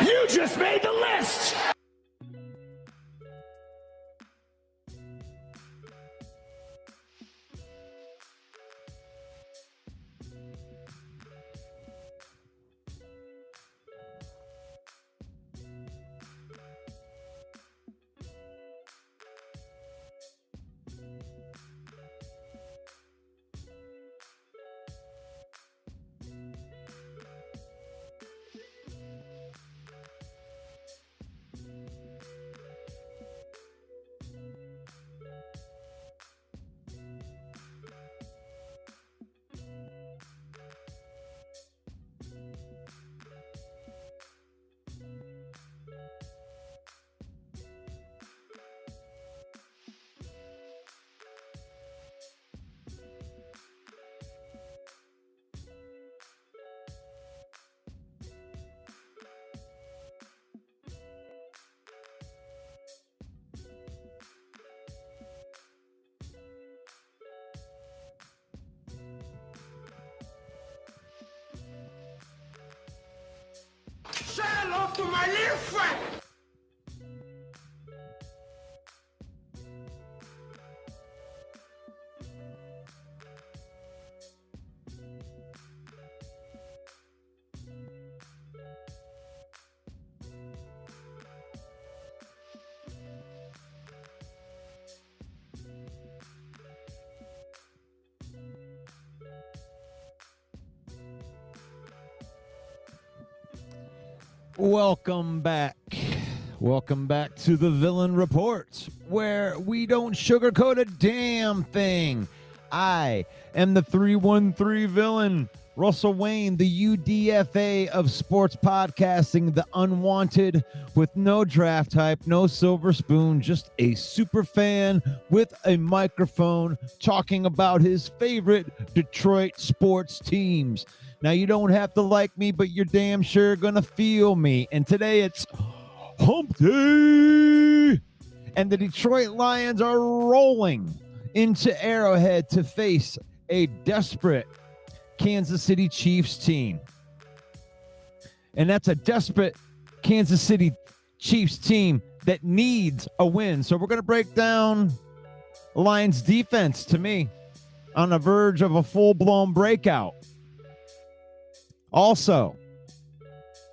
You just made the list! Say hello to my little friend! Welcome back. Welcome back to the Villain Reports, where we don't sugarcoat a damn thing. I am the 313 villain, Russell Wayne, the UDFA of sports podcasting, the unwanted, with no draft hype, no silver spoon, just a super fan with a microphone talking about his favorite Detroit sports teams. Now, you don't have to like me, but you're damn sure gonna feel me. And today it's Hump Day! And the Detroit Lions are rolling into Arrowhead to face a desperate Kansas City Chiefs team. And that's a desperate Kansas City Chiefs team that needs a win. So we're going to break down Lions defense, to me, on the verge of a full-blown breakout. Also,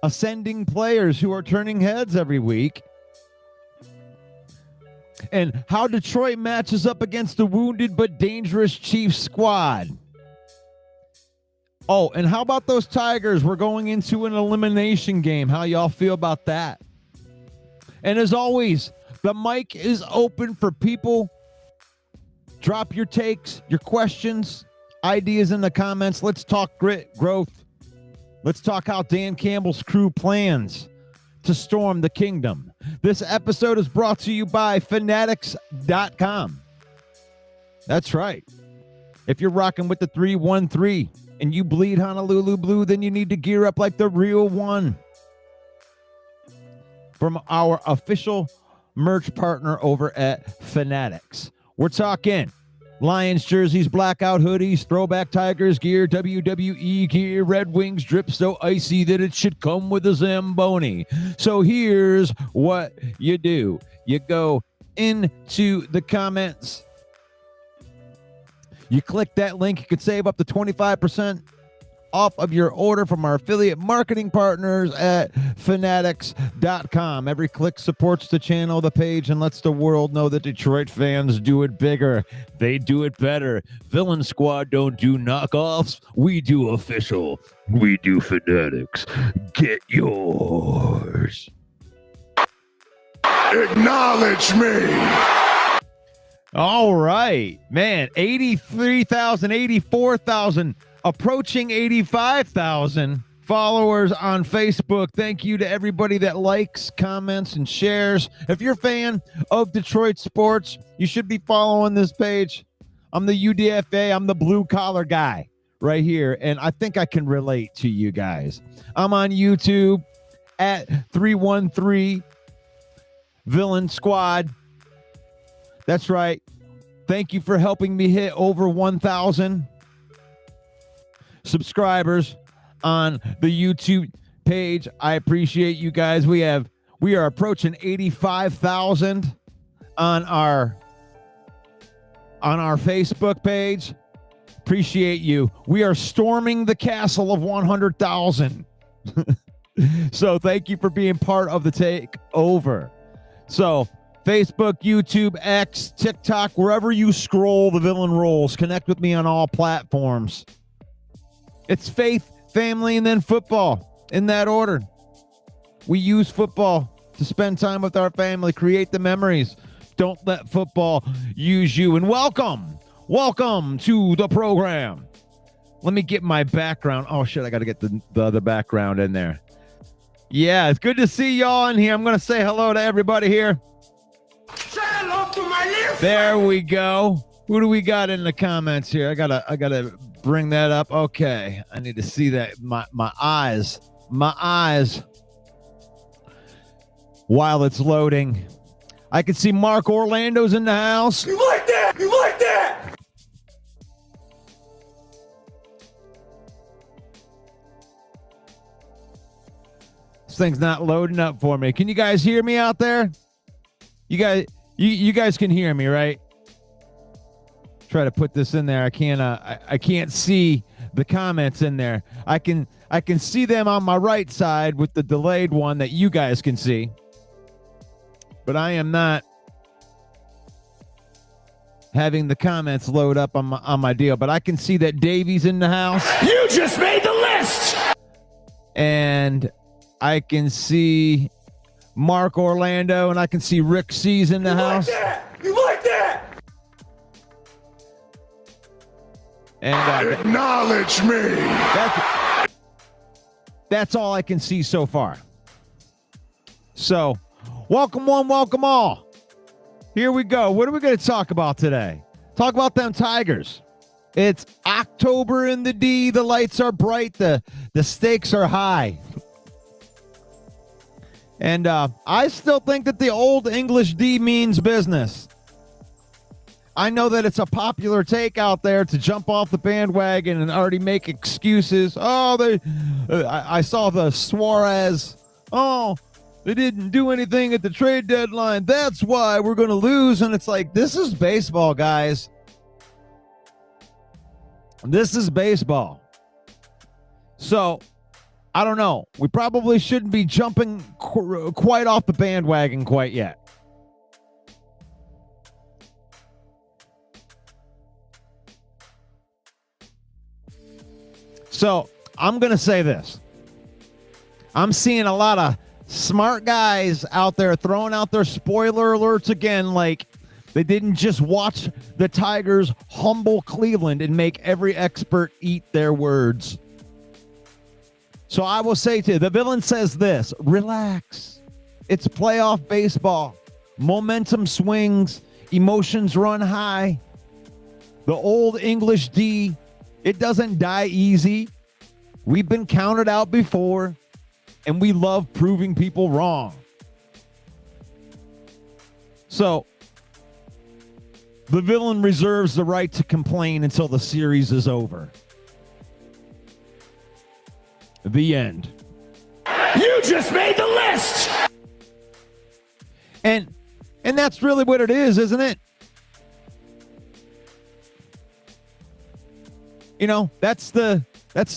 ascending players who are turning heads every week. And how Detroit matches up against the wounded but dangerous Chiefs squad. Oh, and how about those Tigers? We're going into an elimination game. How y'all feel about that? And as always, the mic is open for people. Drop your takes, your questions, ideas in the comments. Let's talk grit, growth. Let's talk how Dan Campbell's crew plans to storm the kingdom. This episode is brought to you by Fanatics.com. That's right. If you're rocking with the 313 and you bleed Honolulu blue, then you need to gear up like the real one. From our official merch partner over at Fanatics. We're talking Lions jerseys, blackout hoodies, throwback Tigers gear, WWE gear, Red Wings drip so icy that it should come with a Zamboni. So here's what you do. You go into the comments. You click that link. You can save up to 25% off of your order from our affiliate marketing partners at Fanatics.com. Every click supports the channel, the page, and lets the world know that Detroit fans do it bigger. They do it better. Villain Squad don't do knockoffs. We do official. We do Fanatics. Get yours. Acknowledge me! All right, man, 83,000, 84,000, approaching 85,000 followers on Facebook. Thank you to everybody that likes, comments, and shares. If you're a fan of Detroit sports, you should be following this page. I'm the UDFA. I'm the blue-collar guy right here, and I think I can relate to you guys. I'm on YouTube at 313 Villain Squad. That's right. Thank you for helping me hit over 1,000 subscribers on the YouTube page. I appreciate you guys. We are approaching 85,000 on our Facebook page. Appreciate you. We are storming the castle of 100,000. So thank you for being part of the takeover. So Facebook, YouTube, X, TikTok, wherever you scroll, the Villain rolls. Connect with me on all platforms. It's faith, family, and then football in that order. We use football to spend time with our family, create the memories. Don't let football use you. And welcome to the program. Let me get my background. Oh, shit, I got to get the other background in there. Yeah, it's good to see y'all in here. I'm going to say hello to everybody here. Say hello to my little There we go. Who do we got in the comments here? I gotta bring that up. Okay, I need to see that. My eyes. While it's loading, I can see Mark Orlando's in the house. You like that? You like that? This thing's not loading up for me. Can you guys hear me out there? You guys can hear me, right? Try to put this in there. I can't see the comments in there. I can see them on my right side with the delayed one that you guys can see. But I am not having the comments load up on my deal. But I can see that Davey's in the house. You just made the list. And I can see Mark Orlando, and I can see Rick C's in the house. Like that? You like that? And acknowledge me. That's all I can see so far. So, welcome one, welcome all. Here we go. What are we going to talk about today? Talk about them Tigers. It's October in the D. The lights are bright. The stakes are high. And I still think that the old English D means business. I know that it's a popular take out there to jump off the bandwagon and already make excuses. Oh, I saw the Suarez. Oh, they didn't do anything at the trade deadline. That's why we're going to lose. And it's like, this is baseball, guys. This is baseball. So, I don't know. We probably shouldn't be jumping quite off the bandwagon quite yet. So I'm going to say this. I'm seeing a lot of smart guys out there throwing out their spoiler alerts again, like they didn't just watch the Tigers humble Cleveland and make every expert eat their words. So I will say to you, the villain says this, relax. It's playoff baseball. Momentum swings. Emotions run high. The old English D, it doesn't die easy. We've been counted out before, and we love proving people wrong. So the villain reserves the right to complain until the series is over. The end. You just made the list. And that's really what it is, isn't it? You know, that's the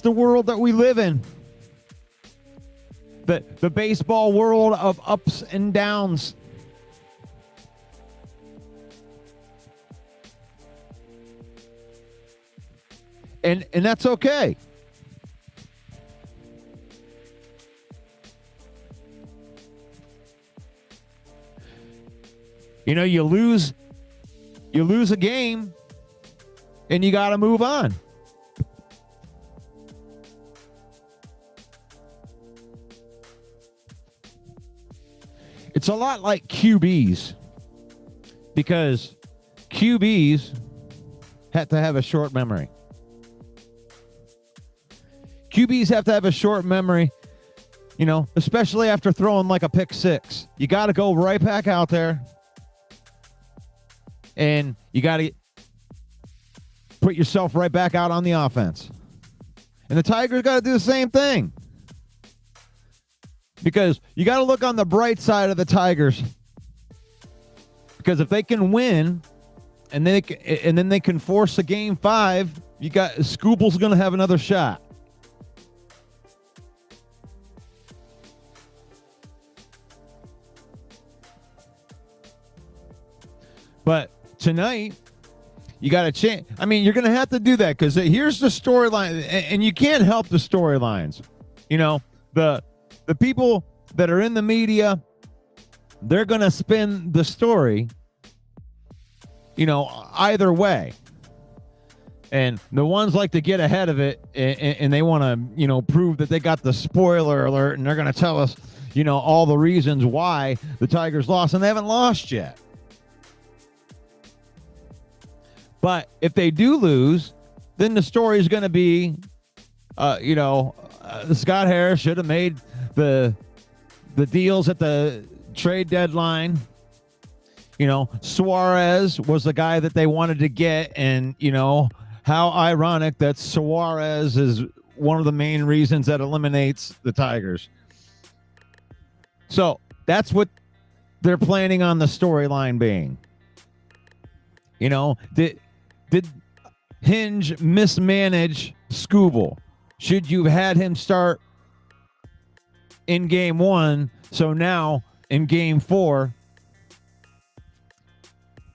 world that we live in. The baseball world of ups and downs. And that's okay. You know, you lose a game and you got to move on. It's a lot like QBs, because QBs have to have a short memory. QBs have to have a short memory, you know, especially after throwing like a pick six. You got to go right back out there, and you got to put yourself right back out on the offense. And the Tigers got to do the same thing. Because you got to look on the bright side of the Tigers. Because if they can win, and then they can force a game 5, you got Scooble's going to have another shot. But tonight, you got a chance. I mean, you're going to have to do that because here's the storyline, and you can't help the storylines. You know, the people that are in the media, they're going to spin the story, you know, either way. And the ones like to get ahead of it, and they want to, you know, prove that they got the spoiler alert, and they're going to tell us, you know, all the reasons why the Tigers lost, and they haven't lost yet. But if they do lose, then the story is going to be, Scott Harris should have made the deals at the trade deadline. You know, Suarez was the guy that they wanted to get, and, you know, how ironic that Suarez is one of the main reasons that eliminates the Tigers. So that's what they're planning on the storyline being. You know, did Hinge mismanage Scooble? Should you have had him start in game 1, so now in game 4,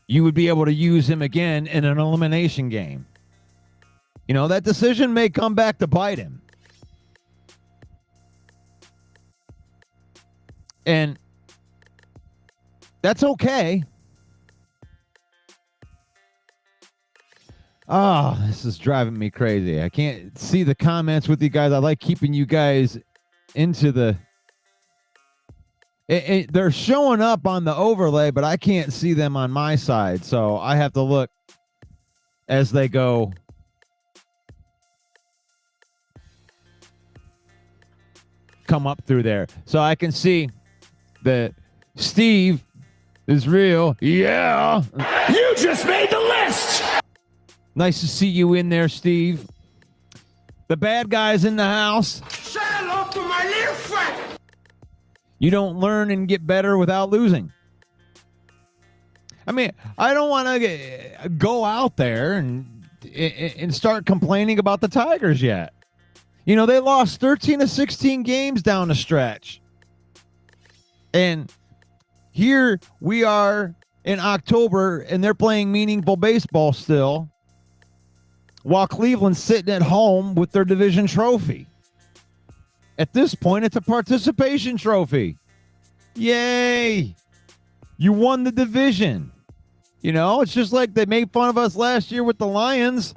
you would be able to use him again in an elimination game? You know, that decision may come back to bite him. And that's okay. Oh, this is driving me crazy. I can't see the comments with you guys. I like keeping you guys into the... they're showing up on the overlay, but I can't see them on my side. So I have to look as they go. Come up through there. So I can see that Steve is real. Yeah. You just made the list. Nice to see you in there, Steve. The bad guy's in the house. Say hello to my little friend. You don't learn and get better without losing. I mean, I don't want to go out there and start complaining about the Tigers yet. You know, they lost 13 of 16 games down the stretch. And here we are in October, and they're playing meaningful baseball still, while Cleveland's sitting at home with their division trophy. At this point, it's a participation trophy. Yay! You won the division. You know, it's just like they made fun of us last year with the Lions.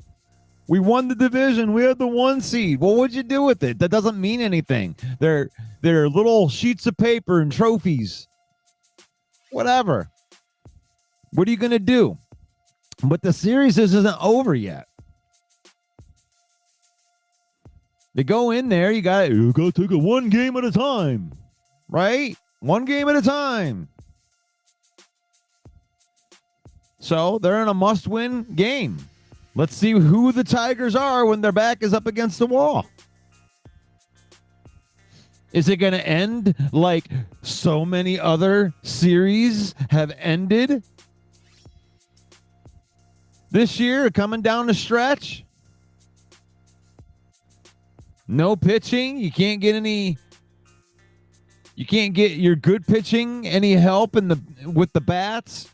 We won the division. We had the 1 seed. Well, what'd you do with it? That doesn't mean anything. They're little sheets of paper and trophies. Whatever. What are you going to do? But the series isn't over yet. They go in there, you got to take it 1 game at a time, right? 1 game at a time. So they're in a must-win game. Let's see who the Tigers are when their back is up against the wall. Is it going to end like so many other series have ended this year, coming down the stretch? No pitching. You can't get your good pitching any help with the bats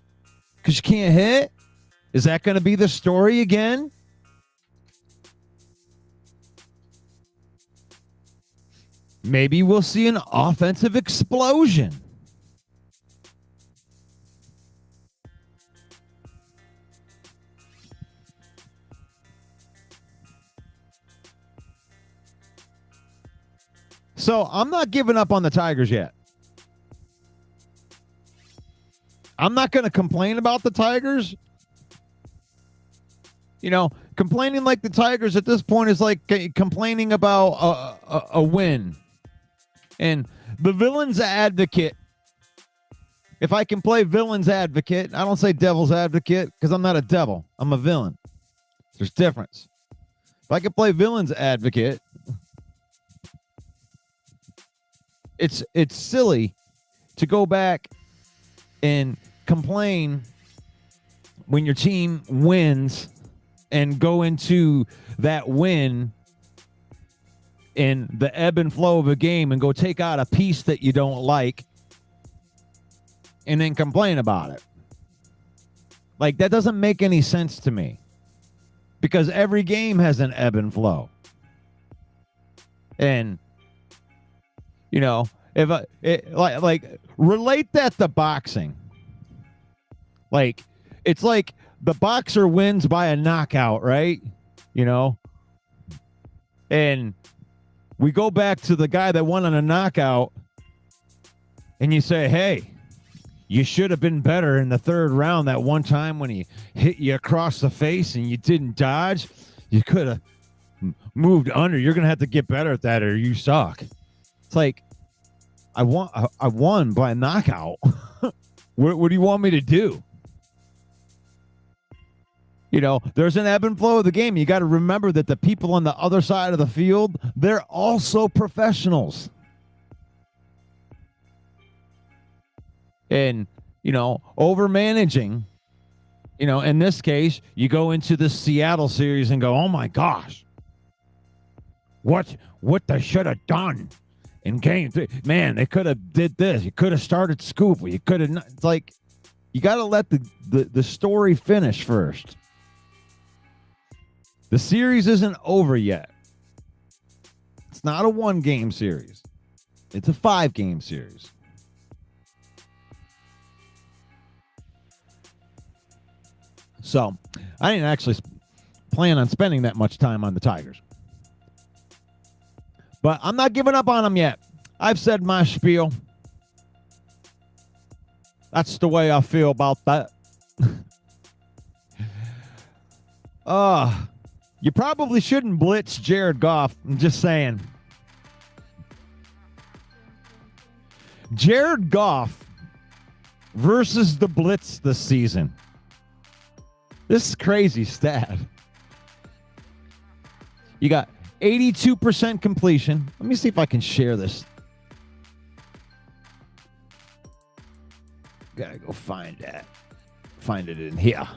because you can't hit. Is that going to be the story again? Maybe we'll see an offensive explosion. So I'm not giving up on the Tigers yet. I'm not going to complain about the Tigers. You know, complaining like the Tigers at this point is like complaining about a win. And the villain's advocate, if I can play villain's advocate, I don't say devil's advocate because I'm not a devil. I'm a villain. There's difference. If I can play villain's advocate, it's silly to go back and complain when your team wins and go into that win in the ebb and flow of a game and go take out a piece that you don't like and then complain about it. Like, that doesn't make any sense to me, because every game has an ebb and flow. And, you know, if like relate that to boxing. Like, it's like the boxer wins by a knockout, right? You know, and we go back to the guy that won on a knockout, and you say, hey, you should have been better in the third round that one time when he hit you across the face and you didn't dodge. You could have moved under. You're going to have to get better at that, or you suck. It's like, I won by a knockout. What do you want me to do? You know, there's an ebb and flow of the game. You got to remember that the people on the other side of the field, they're also professionals. And, you know, over managing, you know, in this case, you go into the Seattle series and go, oh my gosh, what they should have done in game 3. Man, they could have did this. You could have started Scoop. You could have not. It's like, you got to let the story finish first. The series isn't over yet. It's not a 1-game series. It's a 5-game series. So, I didn't actually plan on spending that much time on the Tigers. But I'm not giving up on them yet. I've said my spiel. That's the way I feel about that. You probably shouldn't blitz Jared Goff. I'm just saying. Jared Goff versus the blitz this season. This is crazy stat. You got 82% completion. Let me see if I can share this. Gotta go find that. Find it in here.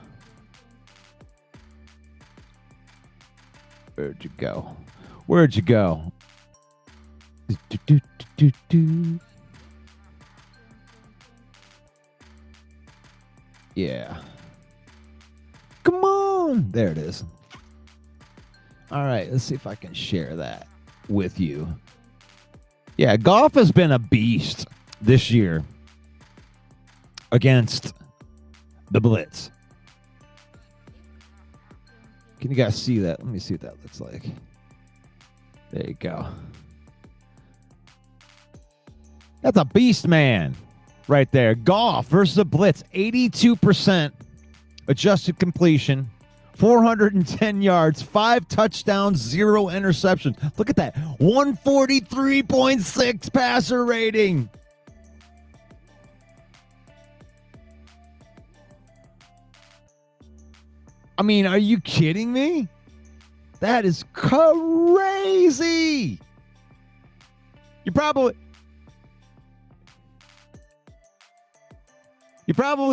Where'd you go? Where'd you go? Yeah. Come on. There it is. All right. Let's see if I can share that with you. Yeah. Goff has been a beast this year against the blitz. Can you guys see that? Let me see what that looks like. There you go. That's a beast man right there. Goff versus the blitz. 82% adjusted completion. 410 yards. 5 touchdowns. 0 interceptions. Look at that. 143.6 passer rating. I mean, are you kidding me? That is crazy. You probably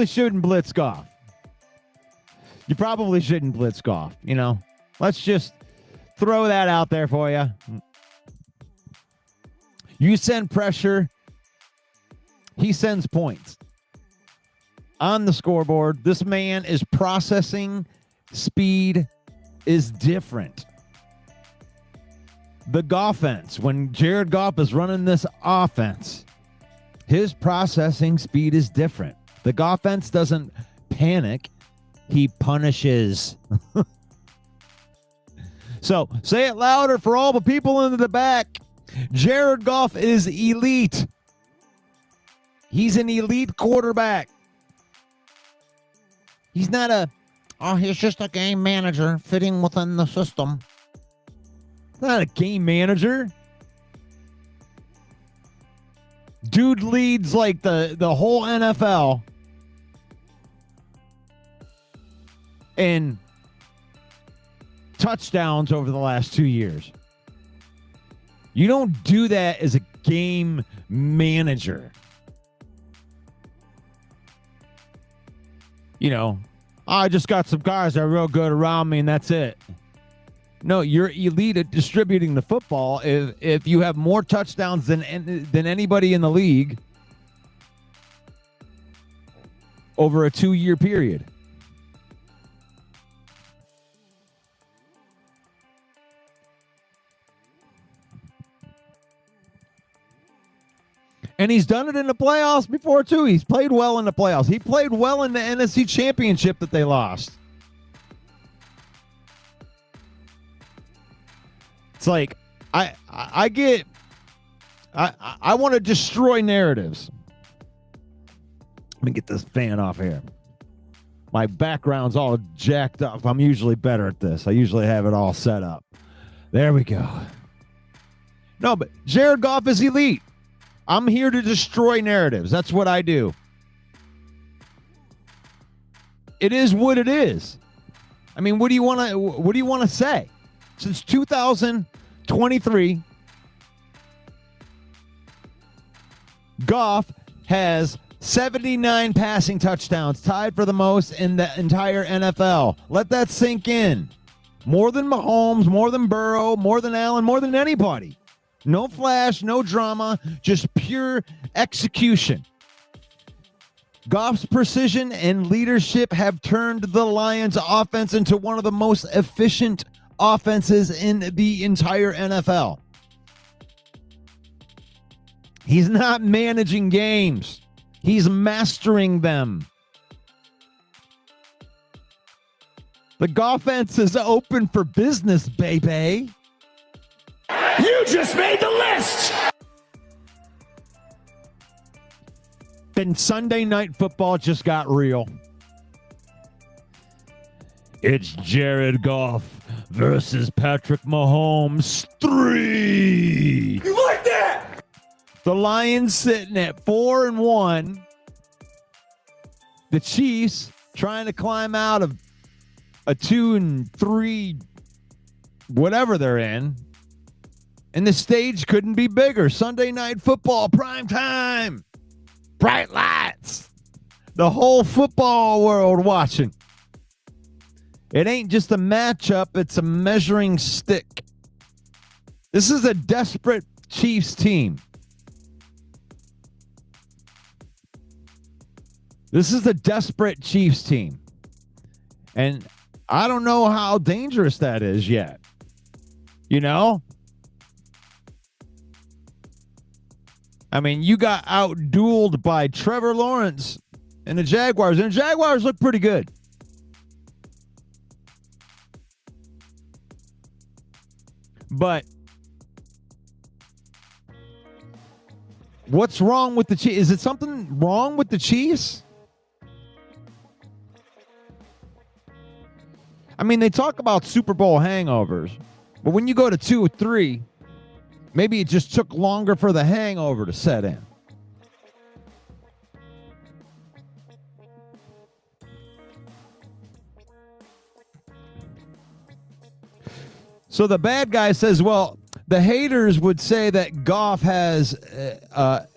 shouldn't blitz Goff. You probably shouldn't blitz Goff, you know. Let's just throw that out there for you. You send pressure, he sends points. On the scoreboard, this man is processing speed is different. The Goffense, when Jared Goff is running this offense, his processing speed is different. The Goffense doesn't panic, he punishes. So say it louder for all the people in the back. Jared Goff is elite. He's an elite quarterback. He's not he's just a game manager fitting within the system. Not a game manager. Dude leads like the whole NFL in touchdowns over the last 2 years. You don't do that as a game manager. You know, I just got some guys that are real good around me, and that's it. No, you're elite at distributing the football. If you have more touchdowns than anybody in the league over a 2-year period. And he's done it in the playoffs before, too. He's played well in the playoffs. He played well in the NFC Championship that they lost. It's like, I want to destroy narratives. Let me get this fan off here. My background's all jacked up. I'm usually better at this. I usually have it all set up. There we go. No, but Jared Goff is elite. I'm here to destroy narratives. That's what I do. It is what it is. I mean, what do you want to say? Since 2023, Goff has 79 passing touchdowns, tied for the most in the entire NFL. Let that sink in. More than Mahomes, more than Burrow, more than Allen, more than anybody. No flash, no drama, just pure execution. Goff's precision and leadership have turned the Lions' offense into one of the most efficient offenses in the entire NFL. He's not managing games. He's mastering them. The Goffense is open for business, baby. You just made the list! Then Sunday Night Football just got real. It's Jared Goff versus Patrick Mahomes 3. You like that? The Lions sitting at 4-1. The Chiefs trying to climb out of a 2-3, whatever they're in. And the stage couldn't be bigger. Sunday Night Football, prime time. Bright lights. The whole football world watching. It ain't just a matchup, it's a measuring stick. This is a desperate Chiefs team. This is a desperate Chiefs team. And I don't know how dangerous that is yet. You know? I mean, you got out-dueled by Trevor Lawrence and the Jaguars, and the Jaguars look pretty good. But what's wrong with the Chiefs? Is it something wrong with the Chiefs? I mean, they talk about Super Bowl hangovers, but when you go to 2 or 3, maybe it just took longer for the hangover to set in. So the bad guy says, well, the haters would say that Goff has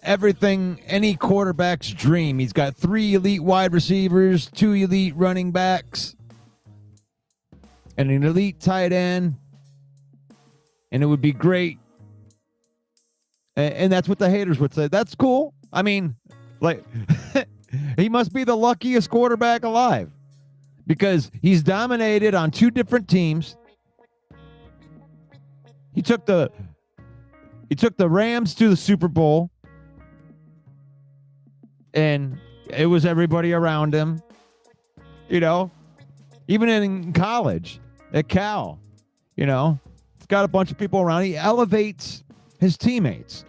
everything any quarterback's dream. He's got 3 elite wide receivers, 2 elite running backs, and an elite tight end. And it would be great. And that's what the haters would say. That's cool. I mean, like, he must be the luckiest quarterback alive because he's dominated on 2 different teams. He took the Rams to the Super Bowl, and it was everybody around him. You know, even in college at Cal, you know, he's got a bunch of people around. He elevates his teammates.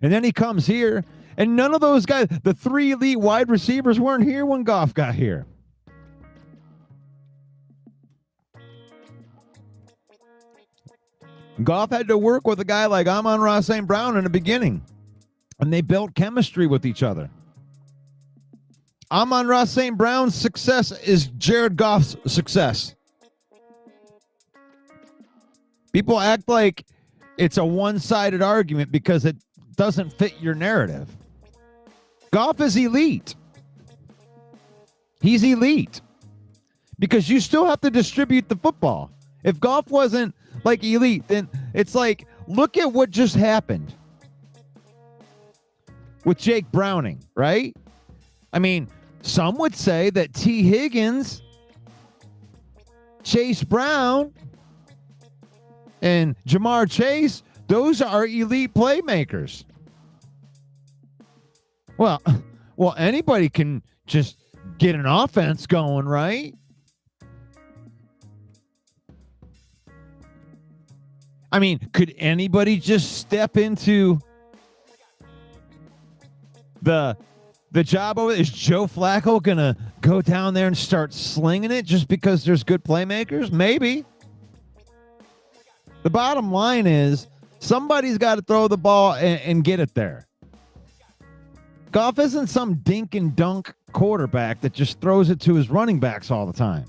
And then he comes here, and none of those guys, the 3 elite wide receivers, weren't here when Goff got here. Goff had to work with a guy like Amon-Ra St. Brown in the beginning, and they built chemistry with each other. Amon-Ra St. Brown's success is Jared Goff's success. People act like it's a one-sided argument because it doesn't fit your narrative. Goff is elite. He's elite because you still have to distribute the football. If Goff wasn't like elite, then it's like, look at what just happened with Jake Browning, right? I mean, some would say that T. Higgins, Chase Brown, and Jamar Chase, those are elite playmakers. Well, anybody can just get an offense going, right? I mean, could anybody just step into the job over there? Is Joe Flacco going to go down there and start slinging it just because there's good playmakers? Maybe. The bottom line is somebody's got to throw the ball and get it there. Goff isn't some dink and dunk quarterback that just throws it to his running backs all the time.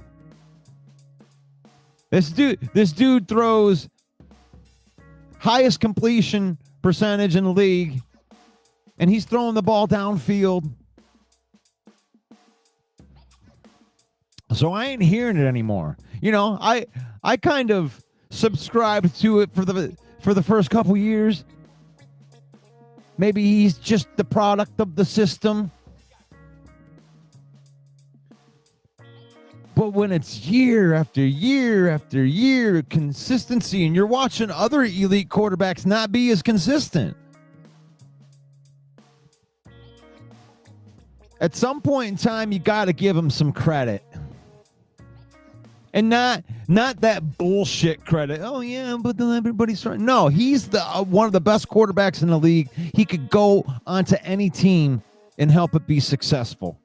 This dude throws highest completion percentage in the league, and he's throwing the ball downfield. So I ain't hearing it anymore. You know, I kind of subscribed to it for the first couple years. Maybe he's just the product of the system. But when it's year after year after year consistency, and you're watching other elite quarterbacks not be as consistent, at some point in time, you got to give him some credit. And not that bullshit credit. Oh, yeah, but then everybody's trying. No, he's the one of the best quarterbacks in the league. He could go onto any team and help it be successful.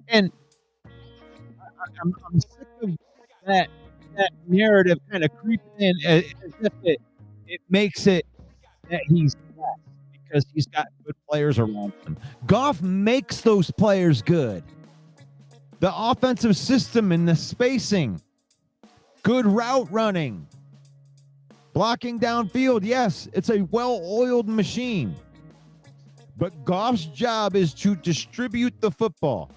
And I'm sick of that narrative kind of creeping in as if it makes it that he's best because he's got good players around him. Goff makes those players good. The offensive system and the spacing, good route running, blocking downfield. Yes, it's a well-oiled machine. But Goff's job is to distribute the football.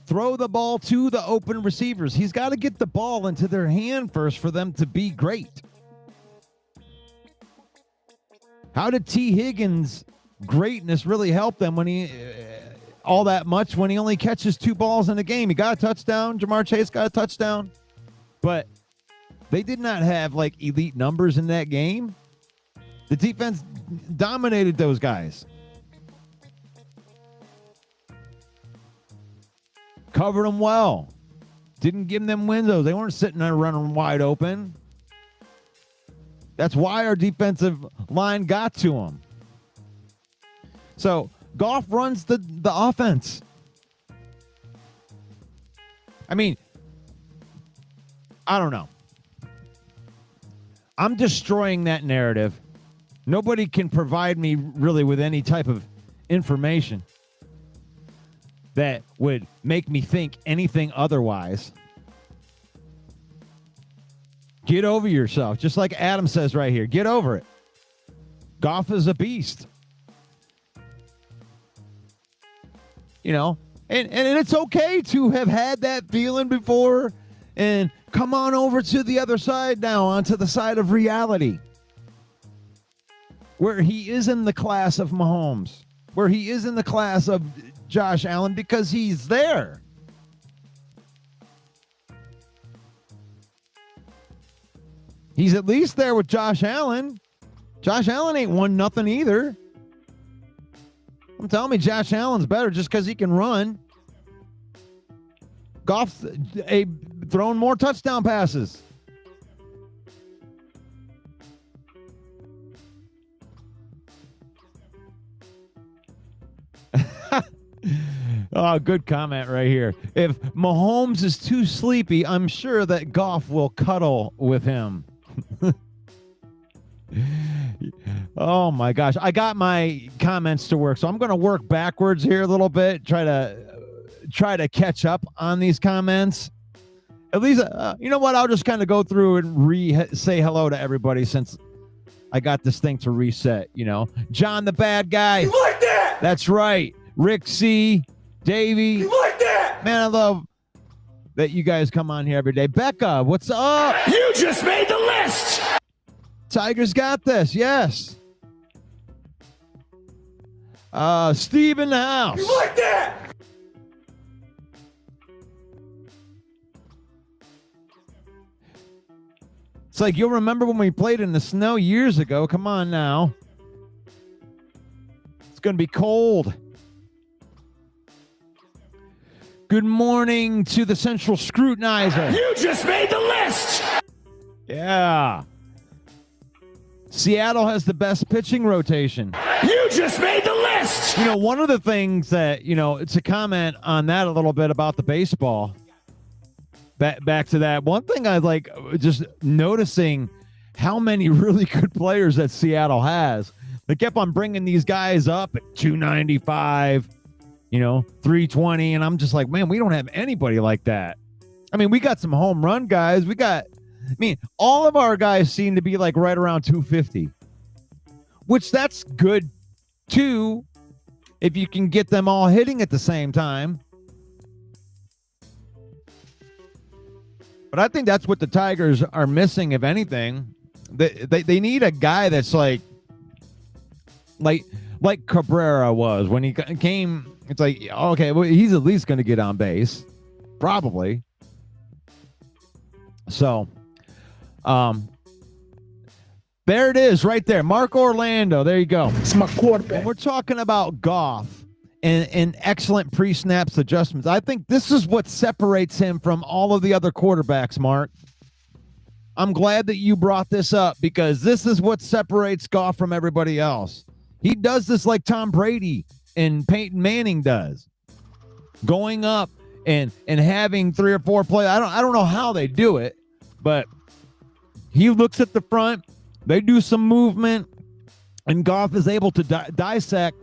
Throw the ball to the open receivers. He's got to get the ball into their hand first for them to be great. How did T. Higgins' greatness really help them when he all that much when he only catches 2 balls in a game? He got a touchdown. Jamar Chase got a touchdown. But they did not have like elite numbers in that game. The defense dominated those guys. Covered them well. Didn't give them windows. They weren't sitting there running wide open. That's why our defensive line got to them. So Goff runs the offense. I mean, I don't know. I'm destroying that narrative. Nobody can provide me really with any type of information that would make me think anything otherwise. Get over yourself. Just like Adam says right here, get over it. Goff is a beast. You know, and it's okay to have had that feeling before and come on over to the other side now, onto the side of reality, where he is in the class of Mahomes, where he is in the class of Josh Allen, because he's there. He's at least there with Josh Allen. Josh Allen ain't won nothing either. I'm telling me Josh Allen's better just because he can run. Goff's throwing more touchdown passes. Oh, good comment right here. If Mahomes is too sleepy, I'm sure that Goff will cuddle with him. Oh my gosh. I got my comments to work, so I'm going to work backwards here a little bit, try to catch up on these comments. At least, you know what? I'll just kind of go through and say hello to everybody since I got this thing to reset, you know. John the bad guy. You like that? That's right. Rick C. Davey. You like that? Man, I love that you guys come on here every day. Becca, what's up? You just made the list. Tigers got this. Yes. Steve in the house. You like that? It's like you'll remember when we played in the snow years ago. Come on now. It's going to be cold. Good morning to the Central Scrutinizer. You just made the list. Yeah. Seattle has the best pitching rotation. You just made the list. You know, one of the things that, you know, it's a comment on that a little bit about the baseball. Back to that. One thing I like just noticing how many really good players that Seattle has. They kept on bringing these guys up at 295, you know, 320. And I'm just like, man, we don't have anybody like that. I mean, we got some home run guys. All of our guys seem to be like right around 250, which that's good too, if you can get them all hitting at the same time. But I think that's what the Tigers are missing, if anything. They need a guy that's like Cabrera was when he came. It's like, okay, well, he's at least going to get on base, probably. So, there it is right there. Mark Orlando. There you go. It's my quarterback. When we're talking about Goff and excellent pre-snaps adjustments, I think this is what separates him from all of the other quarterbacks, Mark. I'm glad that you brought this up because this is what separates Goff from everybody else. He does this like Tom Brady and Peyton Manning does. Going up and having 3 or 4 plays. I don't know how they do it, but he looks at the front, they do some movement, and Goff is able to dissect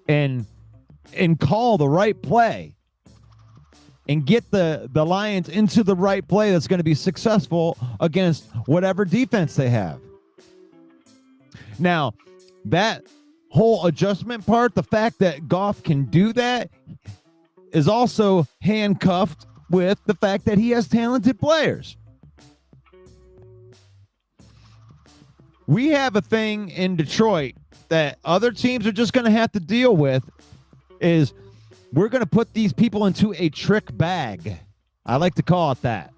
and call the right play and get the Lions into the right play that's going to be successful against whatever defense they have. Now, that whole adjustment part, the fact that Goff can do that is also handcuffed with the fact that he has talented players. We have a thing in Detroit that other teams are just going to have to deal with is we're going to put these people into a trick bag. I like to call it that.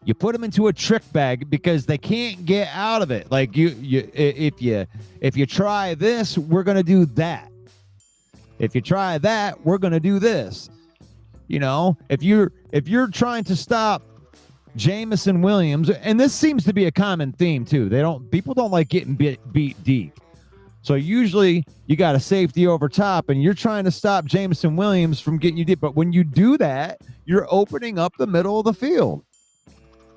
You put them into a trick bag because they can't get out of it. Like if you try this, we're going to do that. If you try that, we're going to do this. You know, if you're trying to stop Jamison Williams, and this seems to be a common theme too. People don't like getting beat deep. So usually you got a safety over top and you're trying to stop Jamison Williams from getting you deep. But when you do that, you're opening up the middle of the field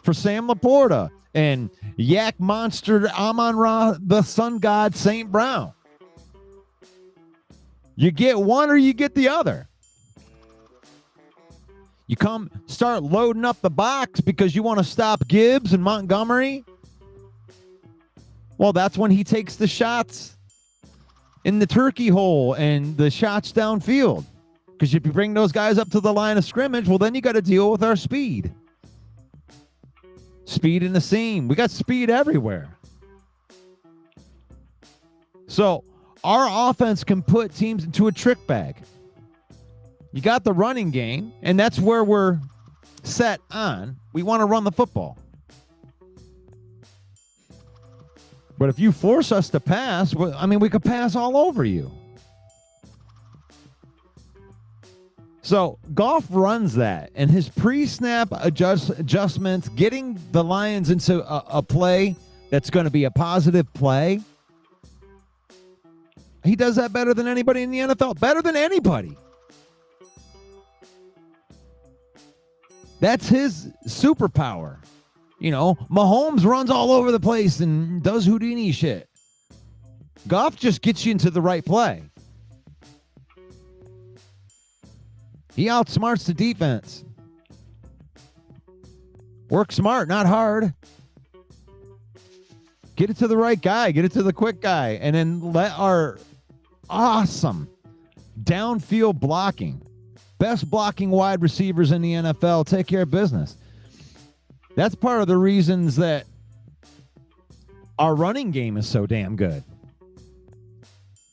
for Sam Laporta and Yak Monster Amon-Ra, the Sun God, St. Brown. You get one or you get the other. You start loading up the box because you want to stop Gibbs and Montgomery. Well, that's when he takes the shots in the turkey hole and the shots downfield. Because if you bring those guys up to the line of scrimmage, well, then you got to deal with our speed. Speed in the seam. We got speed everywhere. So our offense can put teams into a trick bag. You got the running game, and that's where we're set on. We want to run the football. But if you force us to pass, we could pass all over you. So Goff runs that, and his pre-snap adjustments, getting the Lions into a play that's going to be a positive play, he does that better than anybody in the NFL. Better than anybody. That's his superpower. You know, Mahomes runs all over the place and does Houdini shit. Goff just gets you into the right play. He outsmarts the defense. Work smart, not hard. Get it to the right guy. Get it to the quick guy. And then let our awesome downfield blocking, best blocking wide receivers in the NFL take care of business. That's part of the reasons that our running game is so damn good.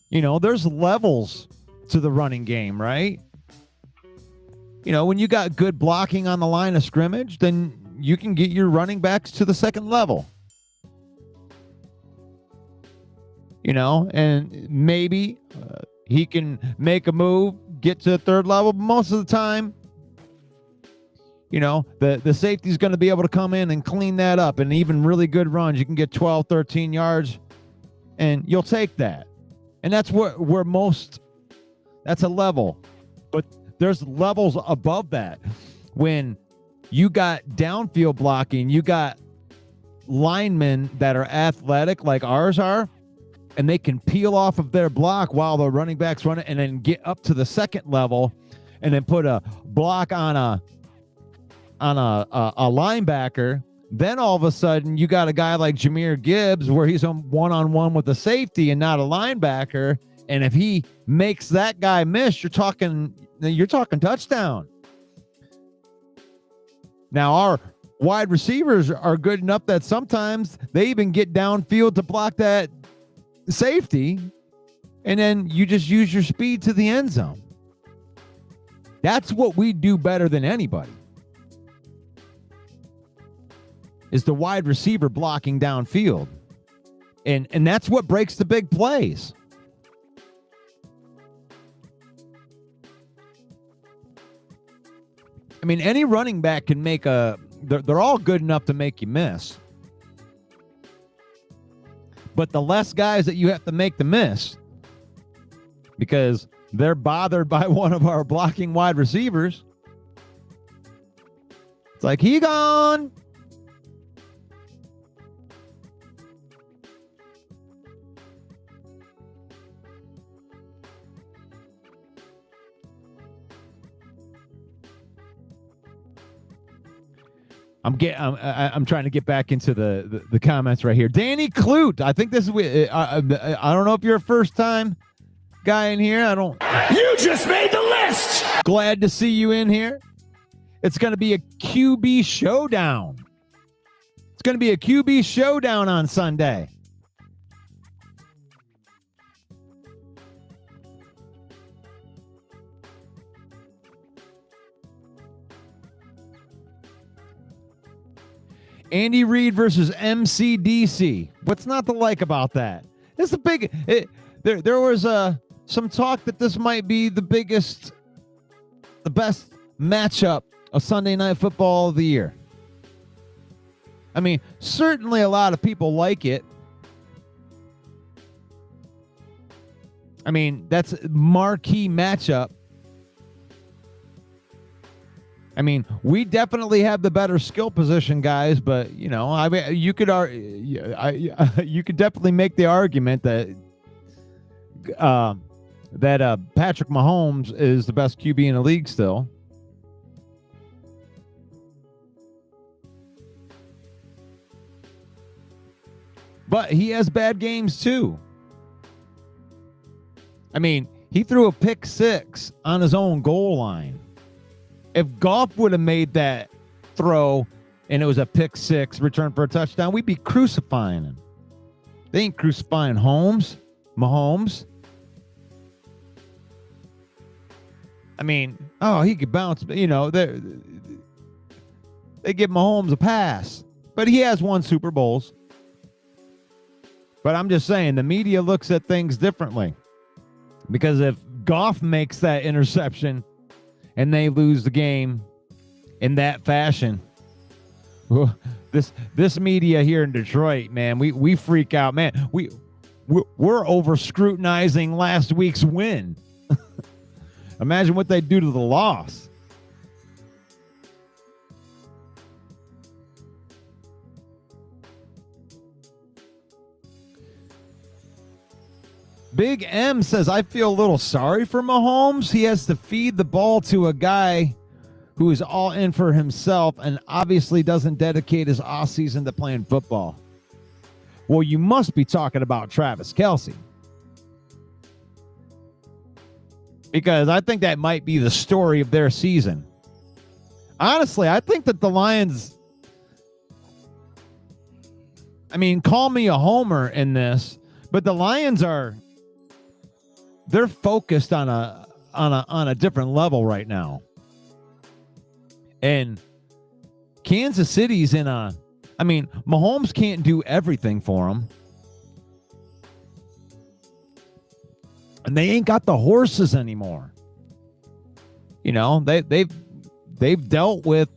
You know, there's levels to the running game, right? You know, when you got good blocking on the line of scrimmage, then you can get your running backs to the second level. You know, and maybe he can make a move, get to the third level. But most of the time, you know, the safety's going to be able to come in and clean that up. And even really good runs, you can get 12, 13 yards, and you'll take that. And that's where most, that's a level. But there's levels above that. When you got downfield blocking, you got linemen that are athletic like ours are, and they can peel off of their block while the running back's running and then get up to the second level and then put a block on a linebacker. Then all of a sudden you got a guy like Jahmyr Gibbs where he's on one-on-one with a safety and not a linebacker. And if he makes that guy miss, you're talking touchdown. Now our wide receivers are good enough that sometimes they even get downfield to block that safety, and then you just use your speed to the end zone. That's what we do better than anybody, is the wide receiver blocking downfield. And that's what breaks the big plays. I mean, any running back can make they're all good enough to make you miss. But the less guys that you have to make the miss, because they're bothered by one of our blocking wide receivers, it's like, he gone. I'm trying to get back into the comments right here. Danny Clute, I think this is I don't know if you're a first time guy in here. You just made the list. Glad to see you in here. It's going to be a QB showdown. It's going to be a QB showdown on Sunday. Andy Reid versus MCDC. What's not to like about that? It's a big. There was some talk that this might be the best matchup of Sunday Night Football of the year. I mean, certainly a lot of people like it. I mean, that's a marquee matchup. I mean, we definitely have the better skill position guys, but you know, I mean, you could definitely make the argument that Patrick Mahomes is the best QB in the league still. But he has bad games too. I mean, he threw a pick six on his own goal line. If Goff would have made that throw and it was a pick six return for a touchdown, we'd be crucifying him. They ain't crucifying Mahomes. I mean, he could bounce, you know, they give Mahomes a pass. But he has won Super Bowls. But I'm just saying, the media looks at things differently. Because if Goff makes that interception and they lose the game in that fashion, this media here in Detroit, man, we freak out, man. We're over scrutinizing last week's win. Imagine what they do to the loss. Big M says, I feel a little sorry for Mahomes. He has to feed the ball to a guy who is all in for himself and obviously doesn't dedicate his offseason to playing football. Well, you must be talking about Travis Kelce. Because I think that might be the story of their season. Honestly, I think that the Lions, I mean, call me a homer in this, but the Lions they're focused on a different level right now. And Kansas City's Mahomes can't do everything for them. And they ain't got the horses anymore. You know, they've dealt with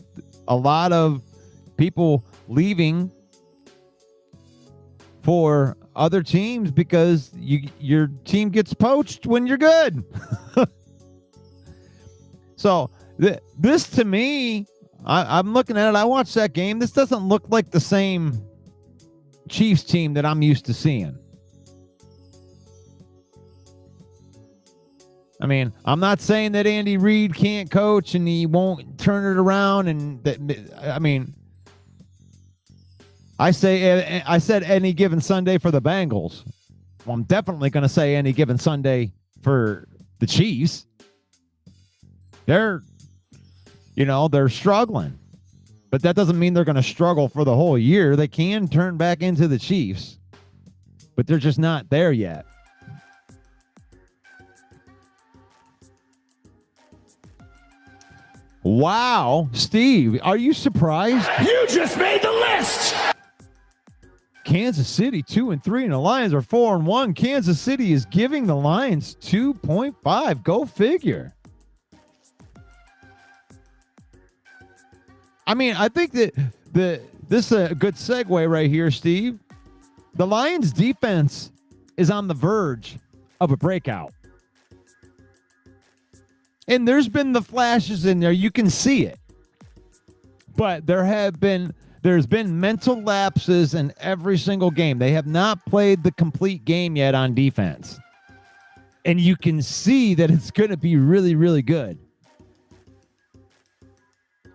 a lot of people leaving for other teams because your team gets poached when you're good. So this to me, I'm looking at it. I watched that game. This doesn't look like the same Chiefs team that I'm used to seeing. I mean, I'm not saying that Andy Reid can't coach and he won't turn it around. And that, I mean, I said any given Sunday for the Bengals. Well, I'm definitely going to say any given Sunday for the Chiefs. They're struggling, but that doesn't mean they're going to struggle for the whole year. They can turn back into the Chiefs, but they're just not there yet. Wow, Steve, are you surprised? You just made the list. Kansas City 2-3 and the Lions are 4-1. Kansas City is giving the Lions 2.5. Go figure. I mean, I think that this is a good segue right here, Steve. The Lions defense is on the verge of a breakout. And there's been the flashes in there. You can see it. But there's been mental lapses in every single game. They have not played the complete game yet on defense. And you can see that it's going to be really, really good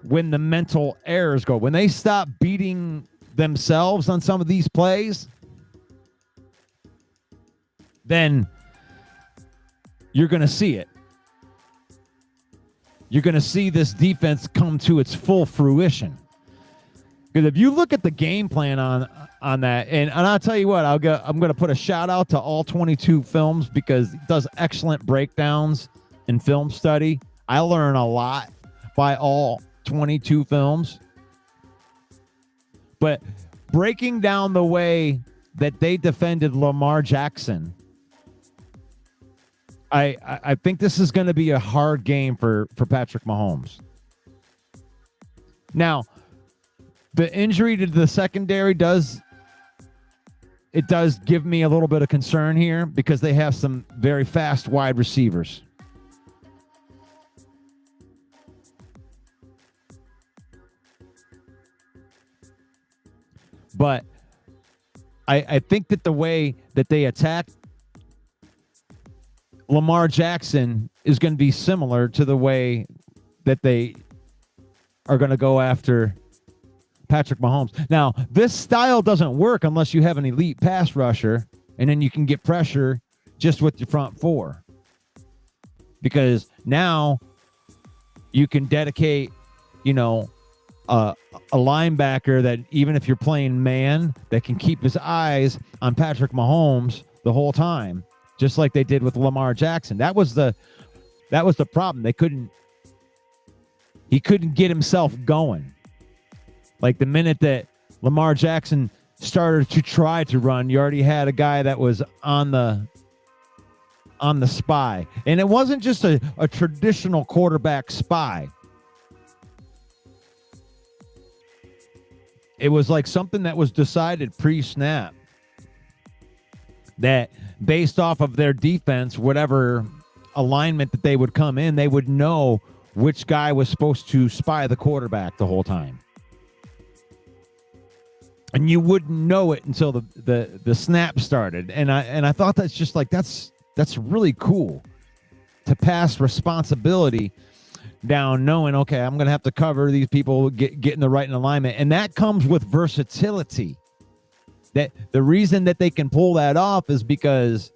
when the mental errors go. When they stop beating themselves on some of these plays, then you're going to see it. You're going to see this defense come to its full fruition. Because if you look at the game plan on that, and I'll tell you what, I'm going to put a shout out to all 22 films because it does excellent breakdowns in film study. I learn a lot by all 22 films. But breaking down the way that they defended Lamar Jackson, I think this is going to be a hard game for Patrick Mahomes. Now, the injury to the secondary does give me a little bit of concern here because they have some very fast wide receivers. But I think that the way that they attack Lamar Jackson is going to be similar to the way that they are going to go after Patrick Mahomes. Now, this style doesn't work unless you have an elite pass rusher, and then you can get pressure just with your front four. Because now you can dedicate, a linebacker that even if you're playing man, that can keep his eyes on Patrick Mahomes the whole time, just like they did with Lamar Jackson. That was the problem. He couldn't get himself going. Like the minute that Lamar Jackson started to try to run, you already had a guy that was on the spy. And it wasn't just a traditional quarterback spy. It was like something that was decided pre-snap. That based off of their defense, whatever alignment that they would come in, they would know which guy was supposed to spy the quarterback the whole time. and you wouldn't know it until the snap started. And I thought that's just like that's really cool to pass responsibility down, knowing, okay, I'm going to have to cover these people, get in the right alignment. And that comes with versatility. That the reason that they can pull that off is because,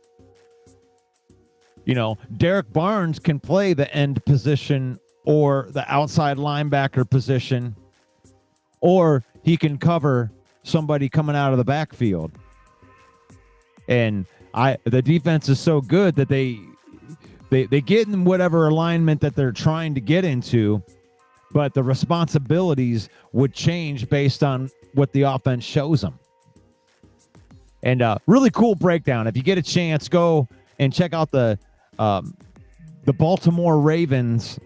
Derek Barnes can play the end position or the outside linebacker position, or he can cover somebody coming out of the backfield. And the defense is so good that they get in whatever alignment that they're trying to get into, but the responsibilities would change based on what the offense shows them. And really cool breakdown. If you get a chance, go and check out the Baltimore Ravens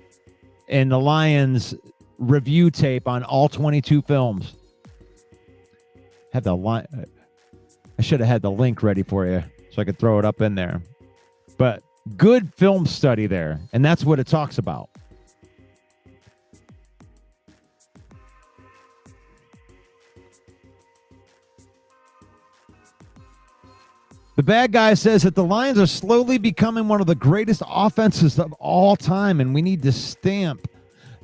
and the Lions review tape on all 22 films. I should have had the link ready for you so I could throw it up in there. But good film study there, and that's what it talks about. The bad guy says that the Lions are slowly becoming one of the greatest offenses of all time, and we need to stamp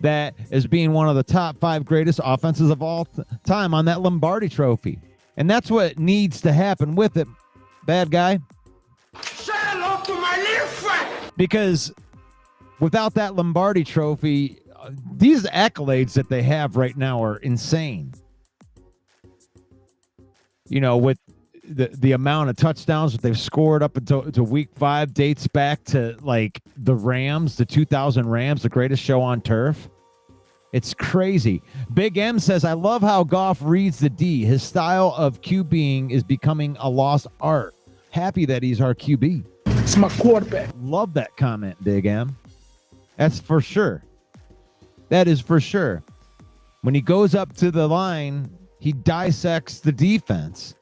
that as being one of the top 5 greatest offenses of all time on that Lombardi trophy. And that's what needs to happen with it, bad guy. Say hello to my little friend. Because without that Lombardi trophy, these accolades that they have right now are insane. With the amount of touchdowns that they've scored up until week 5 dates back to like the Rams, the 2000 Rams, the greatest show on turf. It's crazy. Big M says, I love how Goff reads the D. His style of QBing is becoming a lost art. Happy that he's our QB. It's my quarterback. Love that comment, Big M. That's for sure. That is for sure. When he goes up to the line, he dissects the defense.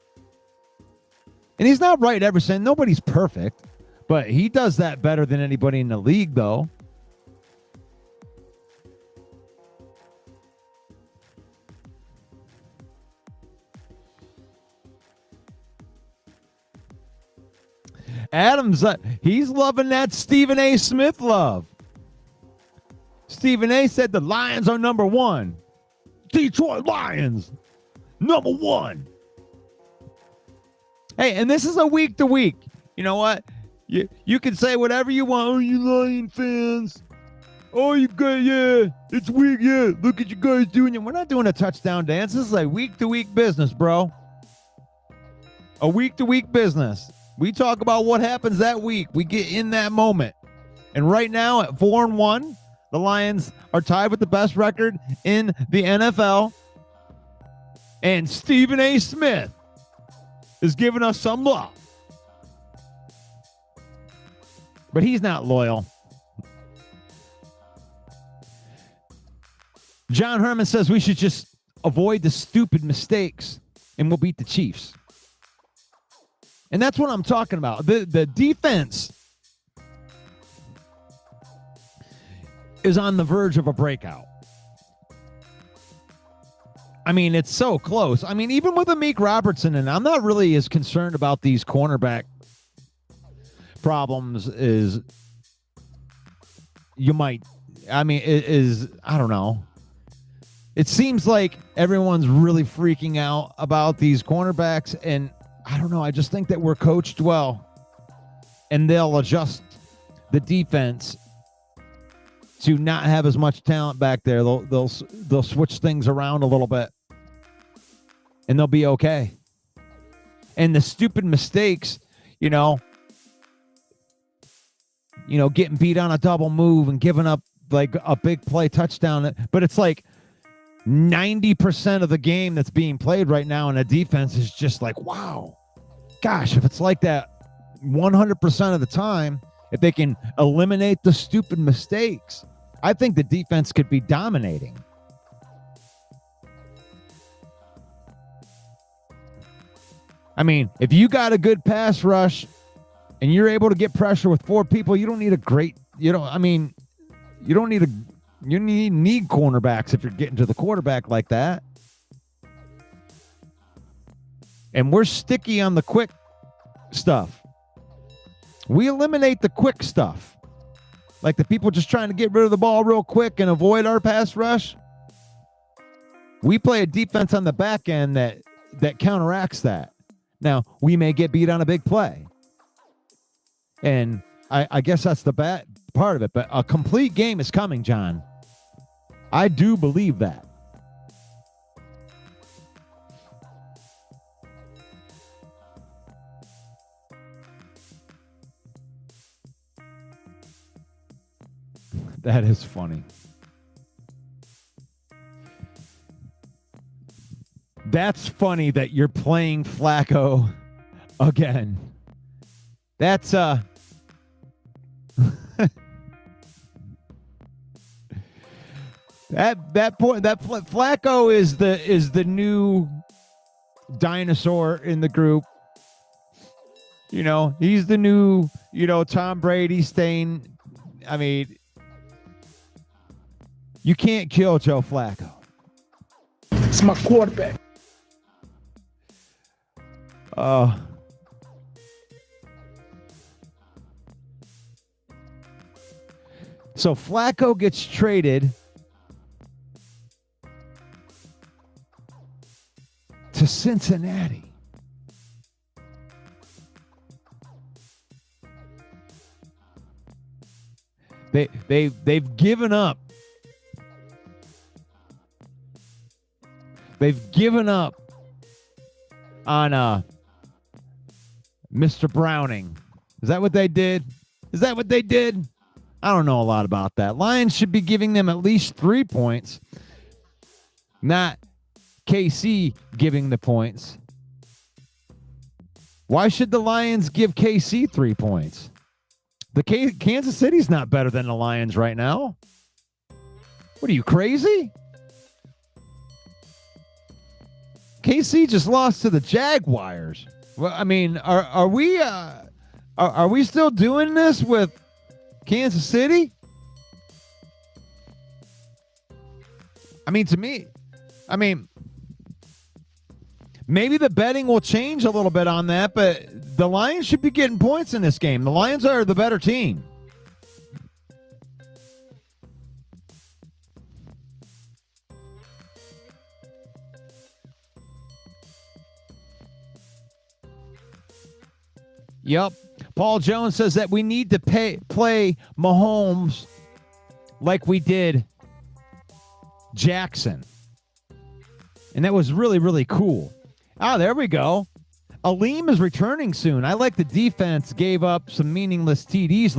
And he's not right ever saying nobody's perfect, but he does that better than anybody in the league, though. Adams, he's loving that Stephen A. Smith love. Stephen A. said the Lions are number 1. Detroit Lions, number 1. Hey, and this is a week to week. You know what? You can say whatever you want. Oh, you Lion fans. Oh, you guys, yeah. It's week, yeah. Look at you guys doing it. We're not doing a touchdown dance. This is a week to week business, bro. A week to week business. We talk about what happens that week. We get in that moment. And right now at 4-1, the Lions are tied with the best record in the NFL. And Stephen A. Smith is giving us some love. But he's not loyal. John Herman says we should just avoid the stupid mistakes and we'll beat the Chiefs. And that's what I'm talking about. The defense is on the verge of a breakout. I mean, it's so close. I mean, even with Amik Robertson, and I'm not really as concerned about these cornerback problems as you might. I mean, I don't know. It seems like everyone's really freaking out about these cornerbacks, and I don't know. I just think that we're coached well, and they'll adjust the defense to not have as much talent back there. They'll switch things around a little bit, and they'll be okay. And the stupid mistakes, getting beat on a double move and giving up like a big play touchdown, but it's like 90% of the game that's being played right now in a defense is just like, wow, gosh, if it's like that 100% of the time, if they can eliminate the stupid mistakes, I think the defense could be dominating. I mean, if you got a good pass rush and you're able to get pressure with 4 people, you don't need you need cornerbacks if you're getting to the quarterback like that. And we're sticky on the quick stuff. We eliminate the quick stuff. Like the people just trying to get rid of the ball real quick and avoid our pass rush. We play a defense on the back end that counteracts that. Now, we may get beat on a big play. And I guess that's the bad part of it. But a complete game is coming, John. I do believe that. That is funny. That's funny that you're playing Flacco again. That's that point that Flacco is the new dinosaur in the group. You know, he's the new, Tom Brady staying. I mean, you can't kill Joe Flacco. It's my quarterback. So Flacco gets traded to Cincinnati. They've given up. They've given up on Mr. Browning. Is that what they did? I don't know a lot about that. Lions should be giving them at least 3 points, not KC giving the points. Why should the Lions give KC 3 points? Kansas City's not better than the Lions right now. What are you, crazy? KC just lost to the Jaguars. Well, I mean, are we still doing this with Kansas City? I mean, to me, maybe the betting will change a little bit on that, but the Lions should be getting points in this game. The Lions are the better team. Yep. Paul Jones says that we need to play Mahomes like we did Jackson. And that was really, really cool. There we go. Aleem is returning soon. I like the defense gave up some meaningless TDs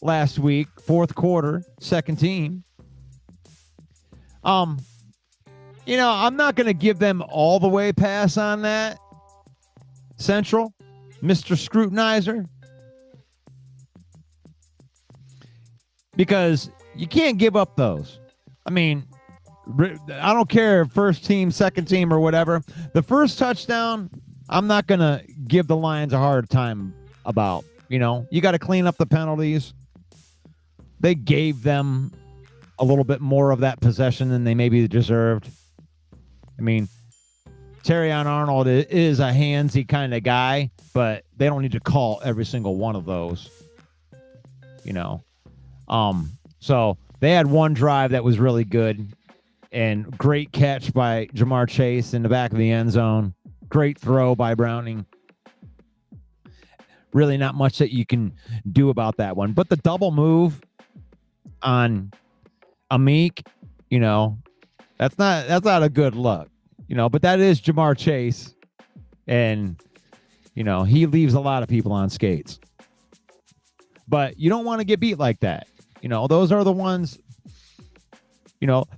last week, fourth quarter, second team. I'm not going to give them all the way pass on that. Central, Mr. Scrutinizer. Because you can't give up those. I mean, I don't care first team, second team, or whatever. The first touchdown, I'm not going to give the Lions a hard time about. You got to clean up the penalties. They gave them a little bit more of that possession than they maybe deserved. I mean, Terrion Arnold is a handsy kind of guy, but they don't need to call every single one of those. So they had one drive that was really good and great catch by Jamar Chase in the back of the end zone. Great throw by Browning. Really not much that you can do about that one. But the double move on Amik, that's not a good look. But that is Jamar Chase. And, he leaves a lot of people on skates. But you don't want to get beat like that. Those are the ones,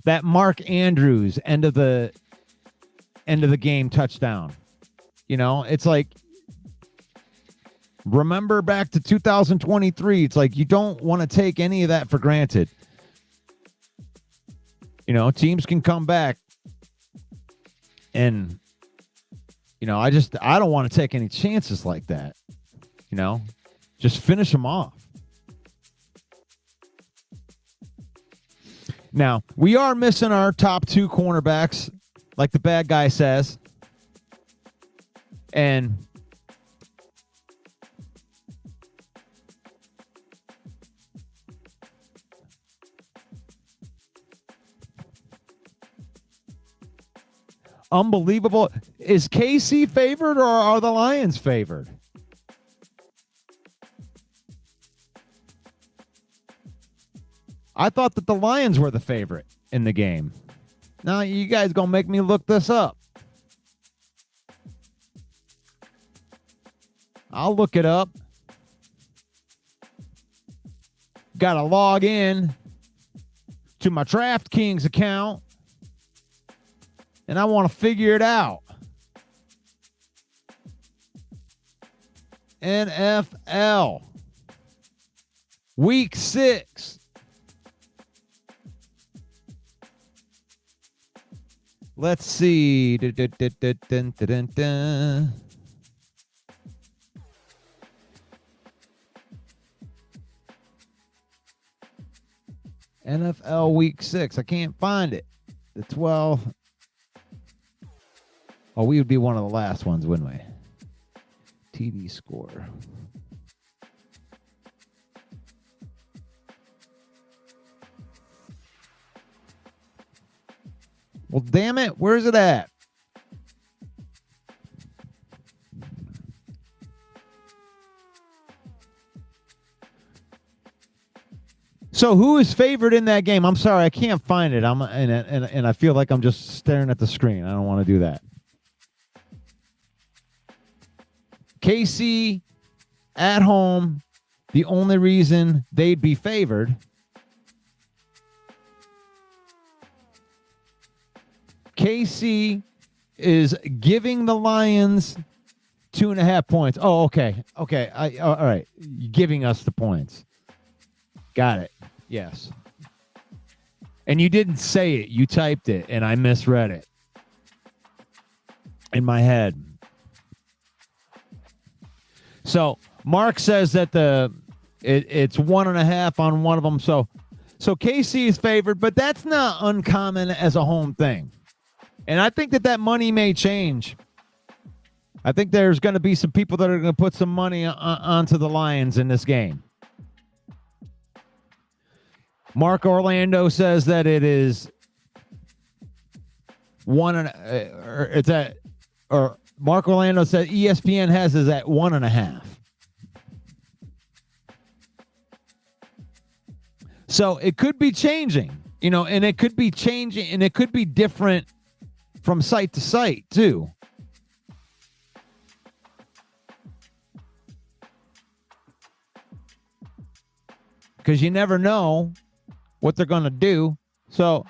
that Mark Andrews end of the game touchdown. It's like, remember back to 2023. It's like you don't want to take any of that for granted. Teams can come back. And, I don't want to take any chances like that. Just finish them off. Now, we are missing our top two cornerbacks, like the bad guy says. And unbelievable. Is KC favored or are the Lions favored? I thought that the Lions were the favorite in the game. Now you guys gonna make me look this up. I'll look it up. Got to log in to my DraftKings account, and I want to figure it out. NFL Week 6. Let's see. NFL Week 6. I can't find it. The 12. Oh, we would be one of the last ones, wouldn't we? TD score. Well, damn it. Where's it at? So who is favored in that game? I'm sorry, I can't find it. And I feel like I'm just staring at the screen. I don't want to do that. KC at home, the only reason they'd be favored. KC is giving the Lions 2.5 points. Oh, okay. Okay. All right. You're giving us the points. Got it. Yes. And you didn't say it. You typed it, and I misread it in my head. So Mark says that it's 1.5 on one of them. So KC is favored, but that's not uncommon as a home thing. And I think that money may change. I think there's going to be some people that are going to put some money onto the Lions in this game. Mark Orlando says that it is Mark Orlando said ESPN has is at 1.5. So it could be changing, and it could be changing, and it could be different from site to site too. Because you never know what they're going to do. So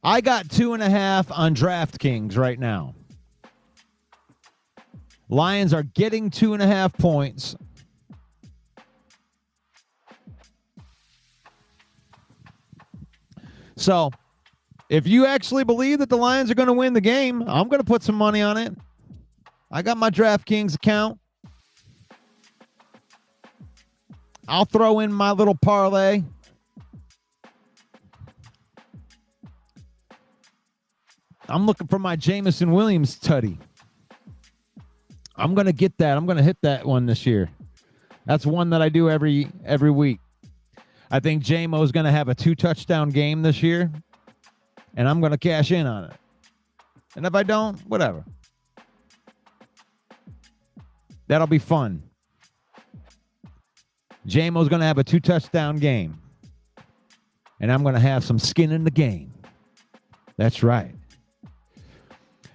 I got 2.5 on DraftKings right now. Lions are getting 2.5 points. So if you actually believe that the Lions are going to win the game, I'm going to put some money on it. I got my DraftKings account. I'll throw in my little parlay. I'm looking for my Jameson Williams tutty. I'm going to get that. I'm going to hit that one this year. That's one that I do every week. I think J-Mo's going to have a 2-touchdown game this year, and I'm going to cash in on it. And if I don't, whatever. That'll be fun. J-Mo's going to have a 2-touchdown game, and I'm going to have some skin in the game. That's right.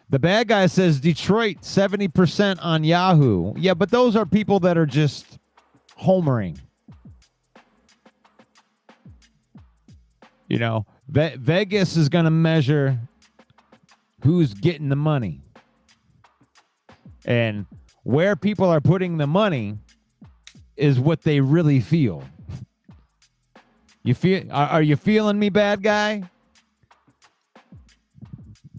The bad guy says Detroit 70% on Yahoo. Yeah, but those are people that are just homering. Vegas is going to measure who's getting the money. And where people are putting the money is what they really feel. Are you feeling me, bad guy?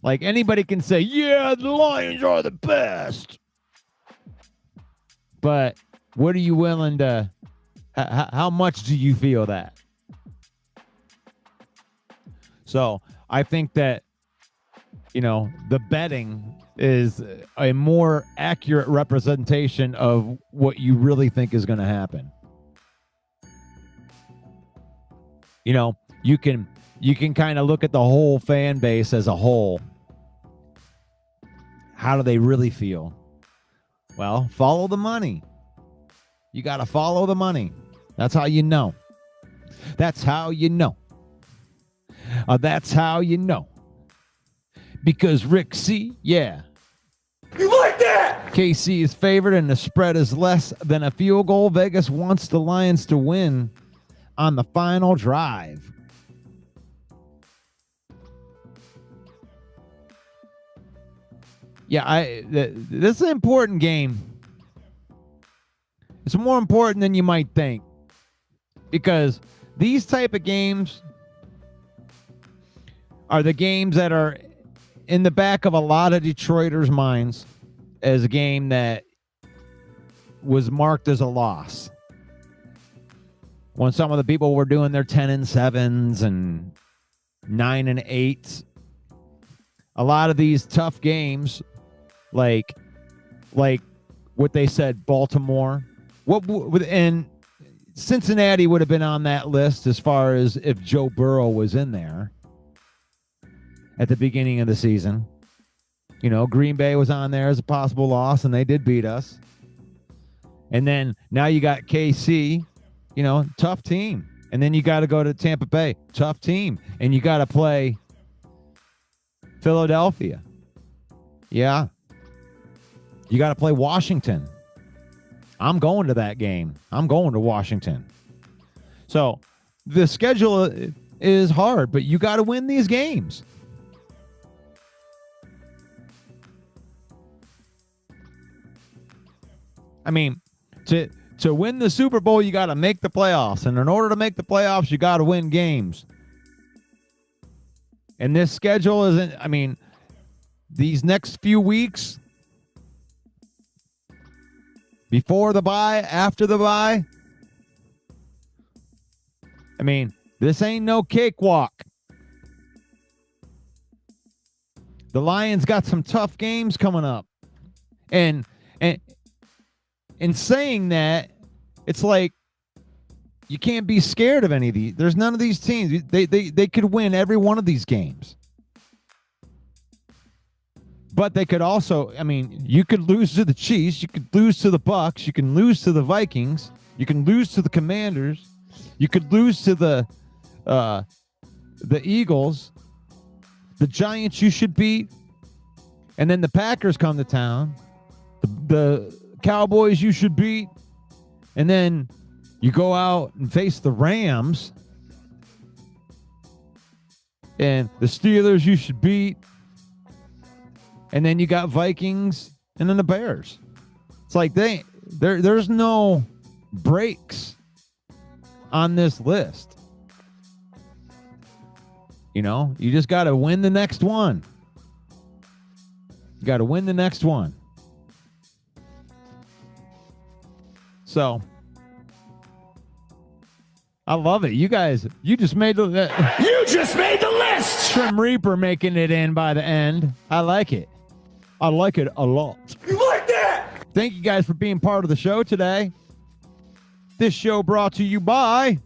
Like anybody can say, yeah, the Lions are the best. But what are you willing to, how much do you feel that? So I think that, the betting is a more accurate representation of what you really think is going to happen. You know, you can kind of look at the whole fan base as a whole. How do they really feel? Well, follow the money. You got to follow the money. That's how you know. That's how you know. That's how you know. Because Rick C, yeah. You like that? KC is favored and the spread is less than a field goal. Vegas wants the Lions to win on the final drive. Yeah, this is an important game. It's more important than you might think, because these type of games are the games that are in the back of a lot of Detroiters' minds as a game that was marked as a loss. When some of the people were doing their 10-7s and 9-8s, a lot of these tough games, like what they said, Baltimore, and Cincinnati would have been on that list as far as if Joe Burrow was in there at the beginning of the season. You know, Green Bay was on there as a possible loss, and they did beat us. And then now you got KC, you know, tough team. And then you got to go to Tampa Bay, tough team. And you got to play Philadelphia. Yeah. You got to play Washington. I'm going to that game. I'm going to Washington. So the schedule is hard, but you got to win these games. I mean, to win the Super Bowl, you got to make the playoffs. And in order to make the playoffs, you got to win games. And this schedule isn't, I mean, these next few weeks, before the bye, after the bye, I mean, this ain't no cakewalk. The Lions got some tough games coming up. And in saying that, it's like you can't be scared of any of these. There's none of these teams. They could win every one of these games. But they could also, I mean, you could lose to the Chiefs, you could lose to the Bucks, you can lose to the Vikings, you can lose to the Commanders, you could lose to the Eagles, the Giants you should beat, and then the Packers come to town, the Cowboys you should beat, and then you go out and face the Rams, and the Steelers you should beat. And then you got Vikings and then the Bears. It's like there's no breaks on this list. You know, you just got to win the next one. You got to win the next one. So, I love it. You guys, you just made the list. Trim Reaper making it in by the end. I like it. I like it a lot. You like that? Thank you guys for being part of the show today. This show brought to you by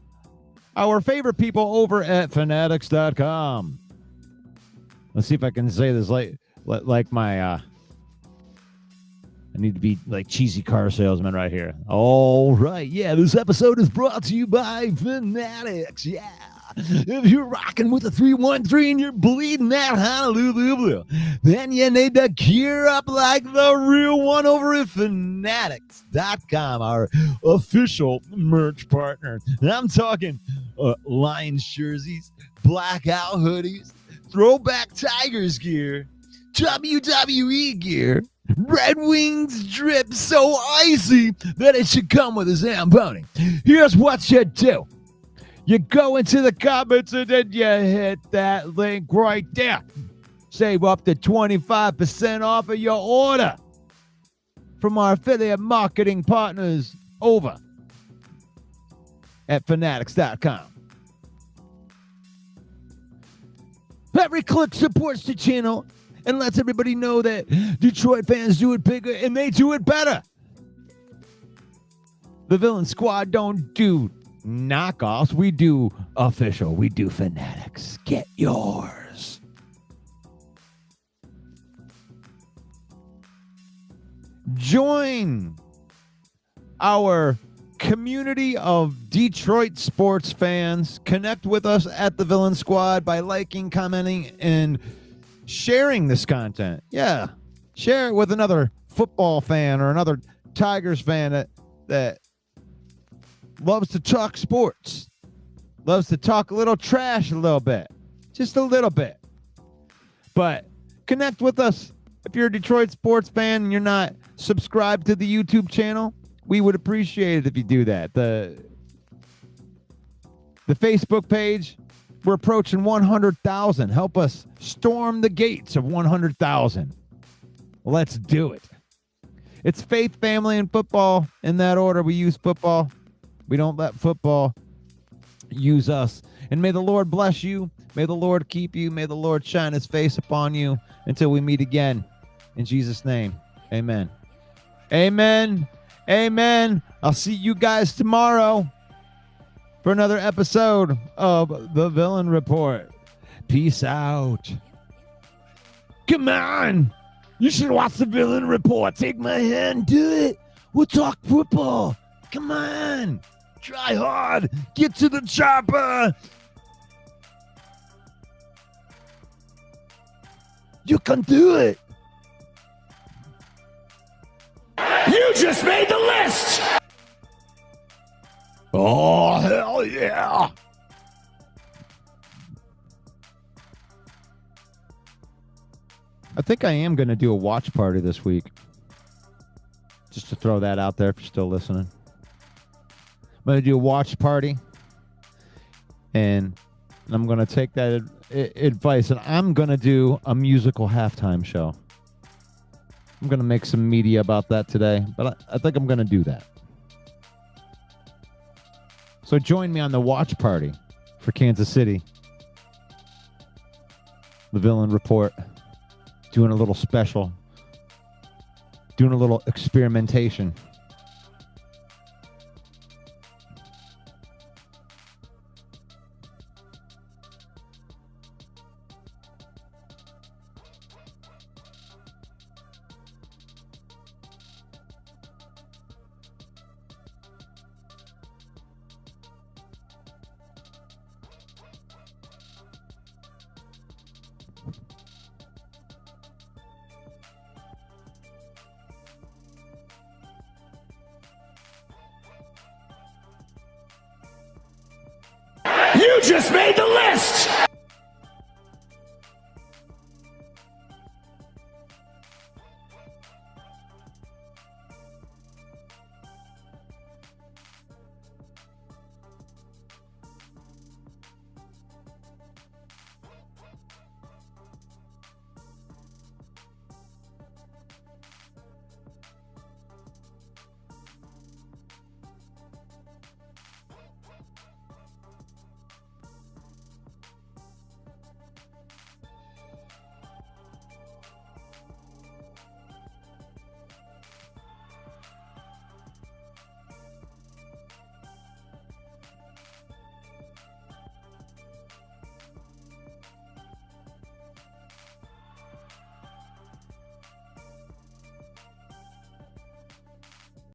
our favorite people over at fanatics.com. Let's see if I can say this like my I need to be like cheesy car salesman right here. All right. Yeah, this episode is brought to you by Fanatics. Yeah. If you're rocking with a 313 and you're bleeding that Honolulu, then you need to gear up like the real one over at Fanatics.com, our official merch partner. And I'm talking Lions jerseys, blackout hoodies, throwback Tigers gear, WWE gear, Red Wings drip so icy that it should come with a Zamboni. Here's what you do. You go into the comments and then you hit that link right there. Save up to 25% off of your order from our affiliate marketing partners over at fanatics.com. Every click supports the channel. and lets everybody know that Detroit fans do it bigger and they do it better. The Villain Squad don't do knockoffs. We do official. We do fanatics. Get yours. Join our community of Detroit sports fans. Connect with us at the Villain Squad by liking, commenting, and sharing this content. Yeah. Share it with another football fan or another Tigers fan that loves to talk sports, loves to talk a little trash a little bit, just a little bit. But connect with us. If you're a Detroit sports fan and you're not subscribed to the YouTube channel, we would appreciate it if you do that. The Facebook page, we're approaching 100,000. Help us storm the gates of 100,000. Let's do it. It's faith, family, and football. In that order, we use football. We don't let football use us. And may the Lord bless you. May the Lord keep you. May the Lord shine his face upon you until we meet again. In Jesus' name, amen. Amen. Amen. I'll see you guys tomorrow for another episode of The Villain Report. Peace out. Come on. You should watch The Villain Report. Take my hand. Do it. We'll talk football. Come on. Try hard. Get to the chopper. You can do it. You just made the list! Oh, hell yeah. I think I am going to do a watch party this week. Just to throw that out there if you're still listening. I'm going to do a watch party. And I'm going to take that advice. And I'm going to do a musical halftime show. I'm going to make some media about that today. But I think I'm going to do that. So join me on the watch party for Kansas City. The Villain Report. Doing a little special. Doing a little experimentation. You just made the list!